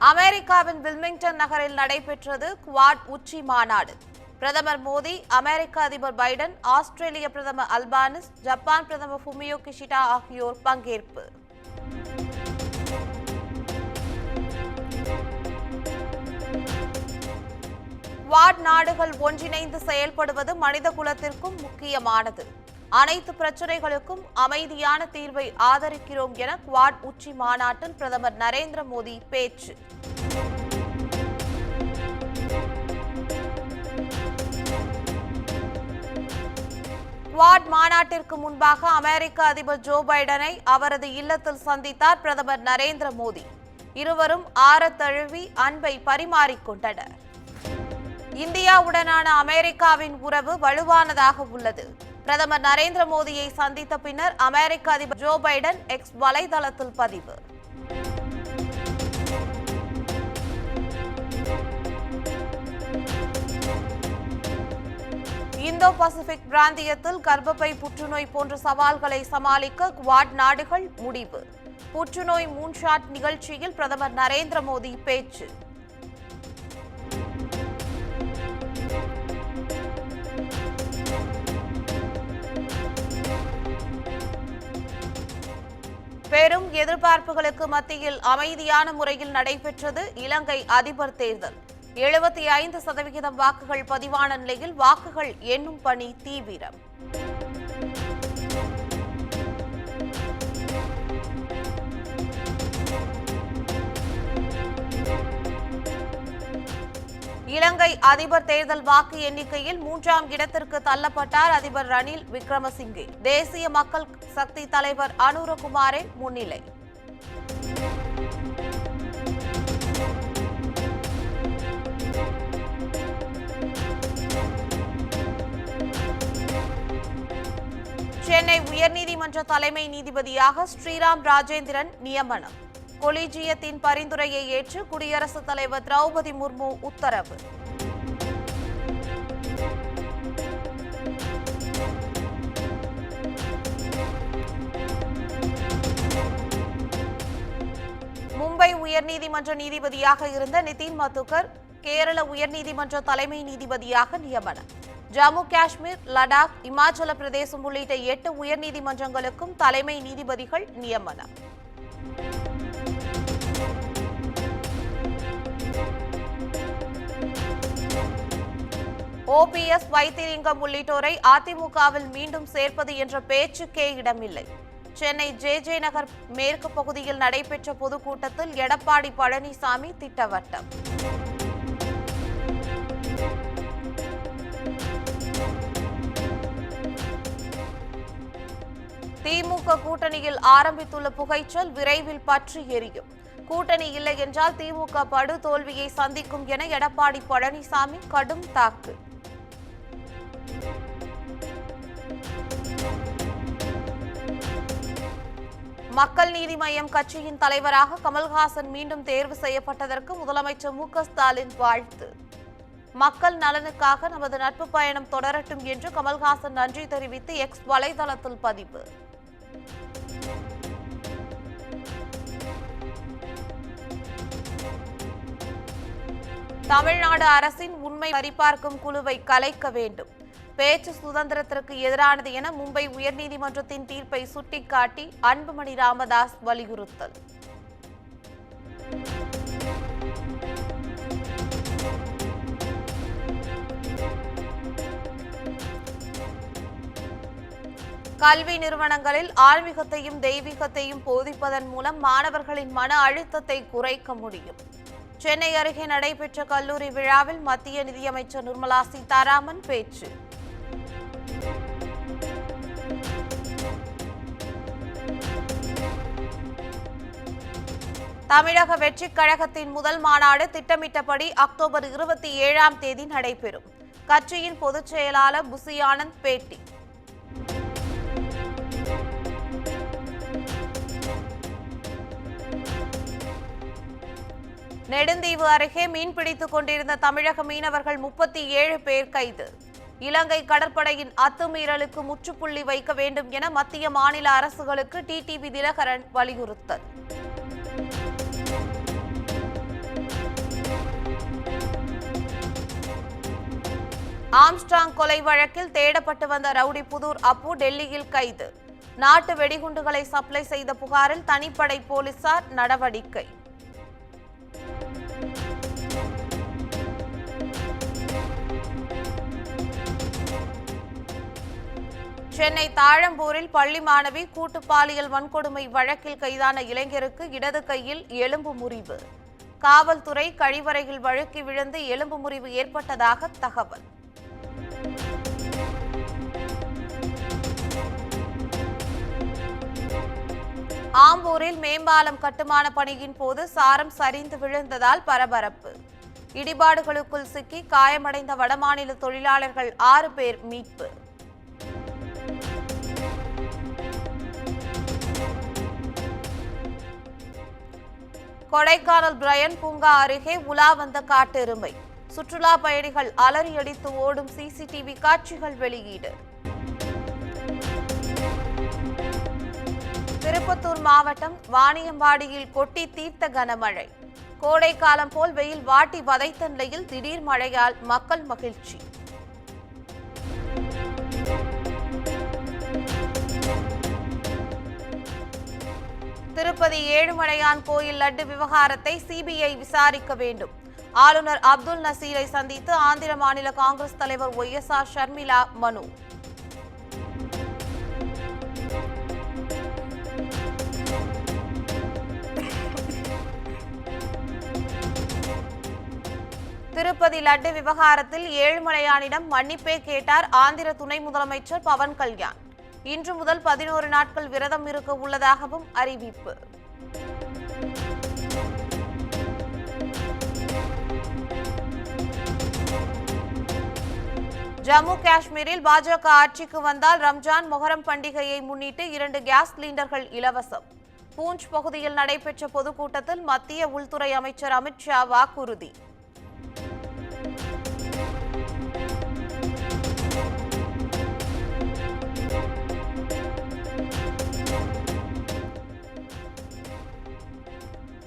அமெரிக்காவின் வில்மிங்டன் நகரில் நடைபெற்றது குவாட் உச்சி மாநாடு. பிரதமர் மோடி, அமெரிக்க அதிபர் பைடன், ஆஸ்திரேலிய பிரதமர் அல்பானிஸ், ஜப்பான் பிரதமர் ஃபுமியோ கிஷிடா ஆகியோர் பங்கேற்பு. குவாட் நாடுகள் ஒன்றிணைந்து செயல்படுவது மனித குலத்திற்கும் முக்கியமானது. அனைத்து பிரச்சினைகளுக்கும் அமைதியான தீர்வை ஆதரிக்கிறோம் என குவாட் உச்சி மாநாட்டில் பிரதமர் நரேந்திர மோடி பேச்சு. குவாட் மாநாட்டிற்கு முன்பாக அமெரிக்க அதிபர் ஜோ பைடனை அவரது இல்லத்தில் சந்தித்தார் பிரதமர் நரேந்திர மோடி. இருவரும் ஆறத் தழுவி அன்பை பரிமாறிக்கொண்டனர். இந்தியாவுடனான அமெரிக்காவின் உறவு வலுவானதாக உள்ளது. பிரதமர் நரேந்திர மோடியை சந்தித்த பின்னர் அமெரிக்க அதிபர் ஜோ பைடன் எக்ஸ் வலைதளத்தில் பதிவு. இந்தோ பசிபிக் பிராந்தியத்தில் கர்ப்பப்பை புற்றுநோய் போன்ற சவால்களை சமாளிக்க குவாட் நாடுகள் முடிவு. புற்றுநோய் மூன்ஷாட் நிகழ்ச்சியில் பிரதமர் நரேந்திர மோடி பேச்சு. பெரும் எதிர்பார்ப்புகளுக்கு மத்தியில் அமைதியான முறையில் நடைபெற்றது இலங்கை அதிபர் தேர்தல். 75% வாக்குகள் பதிவான நிலையில் வாக்குகள் எண்ணும் பணி தீவிரம். இலங்கை அதிபர் தேர்தல் வாக்கு எண்ணிக்கையில் 3ஆம் இடத்திற்கு தள்ளப்பட்டார் அதிபர் ரணில் விக்ரமசிங்கே. தேசிய மக்கள் சக்தி தலைவர் அனுரகுமாரே முன்னிலை. சென்னை உயர்நீதிமன்ற தலைமை நீதிபதியாக ஸ்ரீராம் ராஜேந்திரன் நியமனம். கொலிஜியத்தின் பரிந்துரையை ஏற்று குடியரசுத் தலைவர் திரௌபதி முர்மு உத்தரவு. மும்பை உயர்நீதிமன்ற நீதிபதியாக இருந்த நிதின் மதுகர் கேரள உயர்நீதிமன்ற தலைமை நீதிபதியாக நியமனம். ஜம்மு காஷ்மீர், லடாக், இமாச்சல பிரதேசம் உள்ளிட்ட 8 உயர்நீதிமன்றங்களுக்கும் தலைமை நீதிபதிகள் நியமனம். ஓபிஎஸ், வைத்திலிங்கம் உள்ளிட்டோரை அதிமுகவில் மீண்டும் சேர்ப்பது என்ற பேச்சுக்கே இடமில்லை. சென்னை ஜே நகர் மேற்கு பகுதியில் நடைபெற்ற பொதுக்கூட்டத்தில் எடப்பாடி பழனிசாமி திட்டவட்டம். திமுக கூட்டணியில் ஆரம்பித்துள்ள புகைச்சல் விரைவில் பற்றி எரியும். கூட்டணி இல்லை என்றால் திமுக படு தோல்வியை சந்திக்கும் என எடப்பாடி பழனிசாமி கடும் தாக்கு. மக்கள் நீதி மய்யம் கட்சியின் தலைவராக கமல்ஹாசன் மீண்டும் தேர்வு செய்யப்பட்டதற்கு முதலமைச்சர் மு.க. ஸ்டாலின் வாழ்த்து. மக்கள் நலனுக்காக நமது நட்பு பயணம் தொடரட்டும் என்று கமல்ஹாசன் நன்றி தெரிவித்து எக்ஸ் வலைதளத்தில் பதிவு. தமிழ்நாடு அரசின் உண்மை சரிபார்க்கும் குழுவை கலைக்க வேண்டும். பேச்சு சுதந்திரத்திற்கு எதிரானது என மும்பை உயர்நீதிமன்றத்தின் தீர்ப்பை சுட்டிக்காட்டி அன்புமணி ராமதாஸ் வலியுறுத்தல். கல்வி நிறுவனங்களில் ஆன்மீகத்தையும் தெய்வீகத்தையும் போதிப்பதன் மூலம் மாணவர்களின் மன அழுத்தத்தை குறைக்க முடியும். சென்னை அருகே நடைபெற்ற கல்லூரி விழாவில் மத்திய நிதியமைச்சர் நிர்மலா சீதாராமன் பேச்சு. தமிழக வெற்றிக் கழகத்தின் முதல் மாநாடு திட்டமிட்டபடி அக்டோபர் 27ஆம் தேதி நடைபெறும். கட்சியின் பொதுச் செயலாளர் புசி ஆனந்த் பேட்டி. நெடுந்தீவு அருகே மீன்பிடித்துக் கொண்டிருந்த தமிழக மீனவர்கள் 37 பேர் கைது. இலங்கை கடற்படையின் அத்துமீறலுக்கு முற்றுப்புள்ளி வைக்க வேண்டும் என மத்திய மாநில அரசுகளுக்கு டிடிவி தினகரன் வலியுறுத்தல். ஆம்ஸ்ட்ராங் கொலை வழக்கில் தேடப்பட்டு வந்த ரவுடி புதூர் அப்பு டெல்லியில் கைது. நாட்டு வெடிகுண்டுகளை சப்ளை செய்த புகாரில் தனிப்படை போலீசார் நடவடிக்கை. சென்னை தாழம்பூரில் பள்ளி மாணவி கூட்டு பாலியல் வன்கொடுமை வழக்கில் கைதான இளைஞருக்கு இடது கையில் எலும்பு முறிவு. காவல்துறை கழிவறையில் வழுக்கி விழுந்து எலும்பு முறிவு ஏற்பட்டதாக தகவல். ஆம்பூரில் மேம்பாலம் கட்டுமான பணியின் போது சாரம் சரிந்து விழுந்ததால் பரபரப்பு. இடிபாடுகளுக்குள் சிக்கி காயமடைந்த வடமாநில தொழிலாளர்கள் 6 பேர் மீட்பு. கொடைக்கானல் பிரையன் பூங்கா அருகே உலா வந்த காட்டெருமை. சுற்றுலா பயணிகள் அலறியடித்து ஓடும் சிசிடிவி காட்சிகள் வெளியீடு. திருப்பத்தூர் மாவட்டம் வாணியம்பாடியில் கொட்டி தீர்த்த கனமழை. கோடைக்காலம் போல் வெயில் வாட்டி வதைத்த நிலையில் திடீர் மழையால் மக்கள் மகிழ்ச்சி. திருப்பதி ஏழுமலையான் கோயில் லட்டு விவகாரத்தை சிபிஐ விசாரிக்க வேண்டும். ஆளுநர் அப்துல் நசீரை சந்தித்து ஆந்திர மாநில காங்கிரஸ் தலைவர் OSR ஷர்மிளா மனு. திருப்பதி லட்டு விவகாரத்தில் ஏழுமலையானிடம் மன்னிப்பே கேட்டார் ஆந்திர துணை முதலமைச்சர் பவன் கல்யாண். இன்று முதல் 11 நாட்கள் விரதம் இருக்க உள்ளதாகவும் அறிவிப்பு. ஜம்மு காஷ்மீரில் பாஜக ஆட்சிக்கு வந்தால் ரம்ஜான் மொஹரம் பண்டிகையை முன்னிட்டு 2 கேஸ் சிலிண்டர்கள் இலவசம். பூஞ்ச் பகுதியில் நடைபெற்ற பொதுக்கூட்டத்தில் மத்திய உள்துறை அமைச்சர் அமித்ஷா வாக்குறுதி.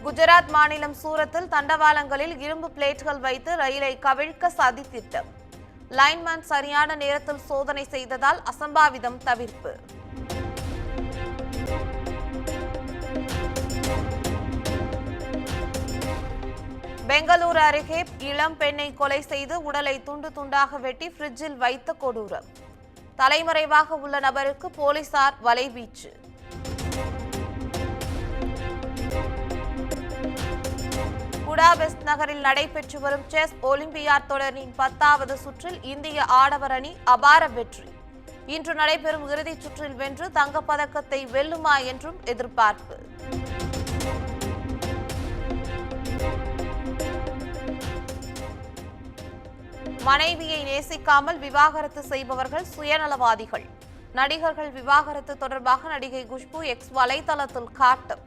குஜராத் மாநிலம் சூரத்தில் தண்டவாளங்களில் இரும்பு பிளேட்கள் வைத்து ரயிலை கவிழ்க்க சதித்திட்டம். லைன்மேன் சரியான நேரத்தில் சோதனை செய்ததால் அசம்பாவிதம் தவிர்ப்பு. பெங்களூரு அருகே இளம் பெண்ணை கொலை செய்து உடலை துண்டு துண்டாக வெட்டி ஃப்ரிட்ஜில் வைத்த கொடூரம். தலைமறைவாக உள்ள நபருக்கு போலீசார் வலைவீச்சு. புடாபெஸ்ட் நகரில் நடைபெற்று வரும் செஸ் ஒலிம்பியாட் தொடரின் 10வது சுற்றில் இந்திய ஆடவர் அணி அபார வெற்றி. இன்று நடைபெறும் இறுதிச் சுற்றில் வென்று தங்கப்பதக்கத்தை வெல்லுமா என்றும் எதிர்பார்ப்பு. மனைவியை நேசிக்காமல் விவாகரத்து செய்பவர்கள் சுயநலவாதிகள். நடிகர்கள் விவாகரத்து தொடர்பாக நடிகை குஷ்பு எக்ஸ் வலைதளத்தில் காட்டும்.